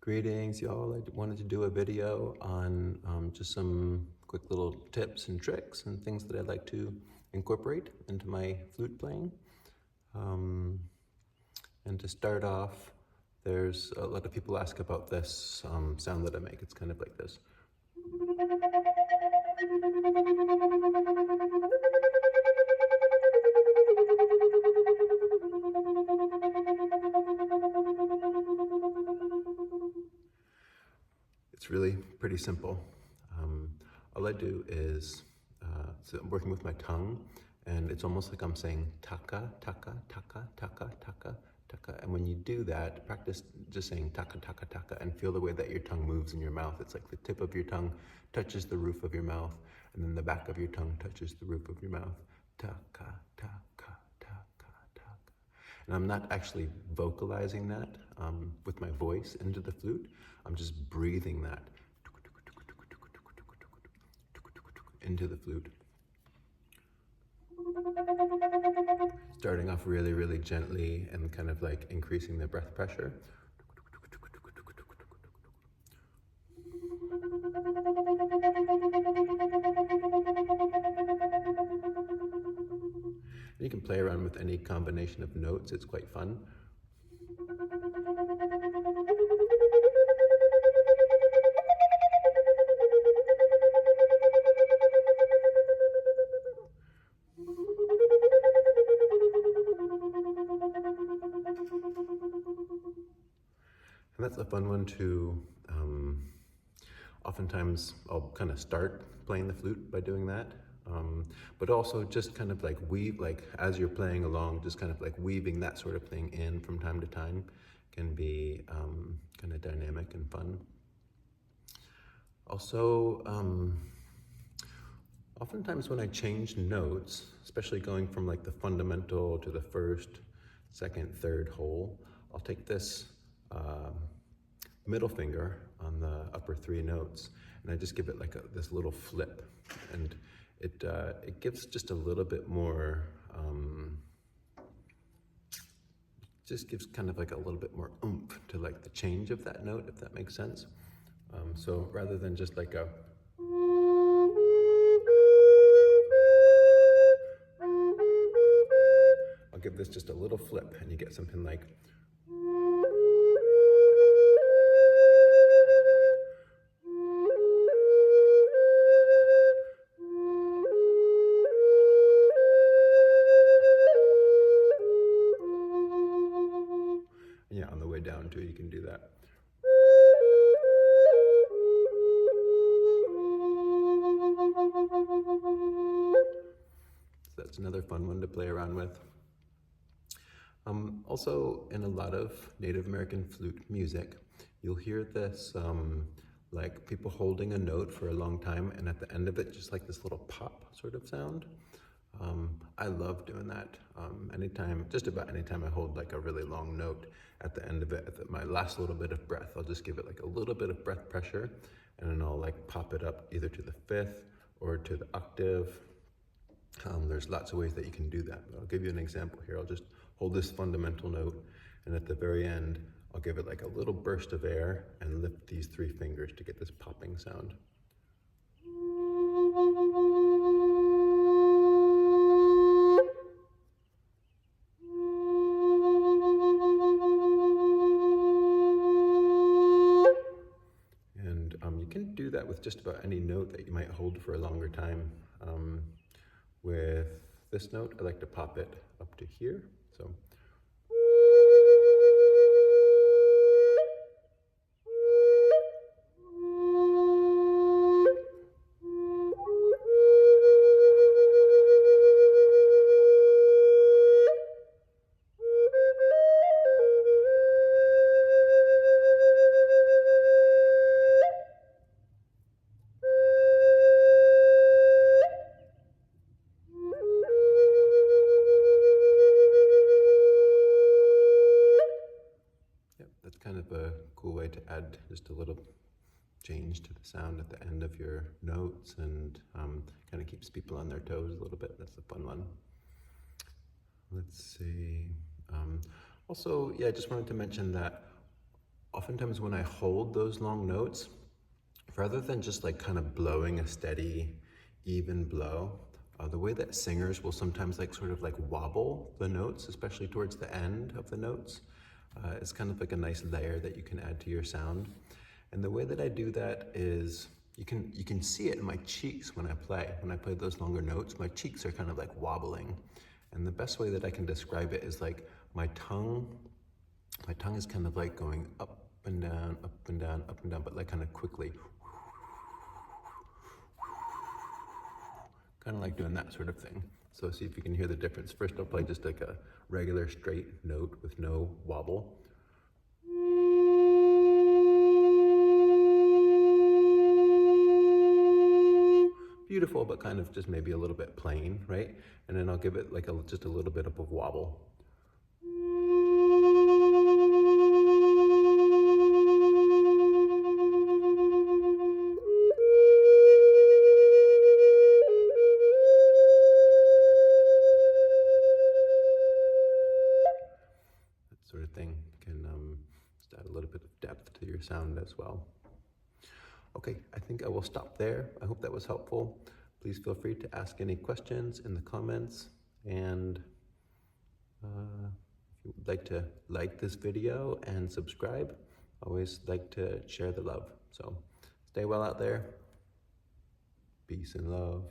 Greetings, y'all. I wanted to do a video on just some quick little tips and tricks and things that I'd like to incorporate into my flute playing. And to start off, there's a lot of people ask about this sound that I make. It's kind of like this. It's really pretty simple. All I do is, so I'm working with my tongue, and it's almost like I'm saying taka, taka, taka, taka, taka, taka. And when you do that, practice just saying taka, taka, taka, and feel the way that your tongue moves in your mouth. It's like the tip of your tongue touches the roof of your mouth, and then the back of your tongue touches the roof of your mouth. Taka, taka, taka, taka. And I'm not actually vocalizing that with my voice into the flute. I'm just breathing that into the flute. Starting off really, really gently and kind of like increasing the breath pressure. And you can play around with any combination of notes. It's quite fun. And that's a fun one to, oftentimes I'll kind of start playing the flute by doing that. But also just kind of like weave, like as you're playing along, just kind of like weaving that sort of thing in from time to time can be kind of dynamic and fun. Also, oftentimes when I change notes, especially going from like the fundamental to the first, second, third hole, I'll take this middle finger on the upper three notes, and I just give it like this little flip, and it gives just a little bit more, just gives kind of like a little bit more oomph to like the change of that note, if that makes sense. So rather than just like a I'll give this just a little flip, and you get something like on the way down too, you can do that. So that's another fun one to play around with. Also, in a lot of Native American flute music, you'll hear this, like people holding a note for a long time, and at the end of it, just like this little pop sort of sound. I love doing that. Just about anytime I hold like a really long note, at the end of it, at my last little bit of breath, I'll just give it like a little bit of breath pressure, and then I'll like pop it up either to the fifth or to the octave. There's lots of ways that you can do that. I'll give you an example here. I'll just hold this fundamental note, and at the very end, I'll give it like a little burst of air and lift these three fingers to get this popping sound. And you can do that with just about any note that you might hold for a longer time. With this note, I like to pop it up to here. So. Kind of a cool way to add just a little change to the sound at the end of your notes, and kind of keeps people on their toes a little bit. That's a fun one. Let's see. Also, yeah, I just wanted to mention that oftentimes when I hold those long notes, rather than just like kind of blowing a steady, even blow, the way that singers will sometimes like sort of like wobble the notes, especially towards the end of the notes, it's kind of like a nice layer that you can add to your sound. And the way that I do that is you can see it in my cheeks when I play. When I play those longer notes, my cheeks are kind of like wobbling. And the best way that I can describe it is like my tongue is kind of like going up and down, up and down, up and down, but like kind of quickly. Kind of like doing that sort of thing. So see if you can hear the difference. First I'll play just like a regular straight note with no wobble. Beautiful, but kind of just maybe a little bit plain, right? And then I'll give it like just a little bit of a wobble. Sort of thing can just add a little bit of depth to your sound as well. Okay, I think I will stop there. I hope that was helpful. Please feel free to ask any questions in the comments, and if you would like to like this video and subscribe, I always like to share the love. So stay well out there. Peace and love.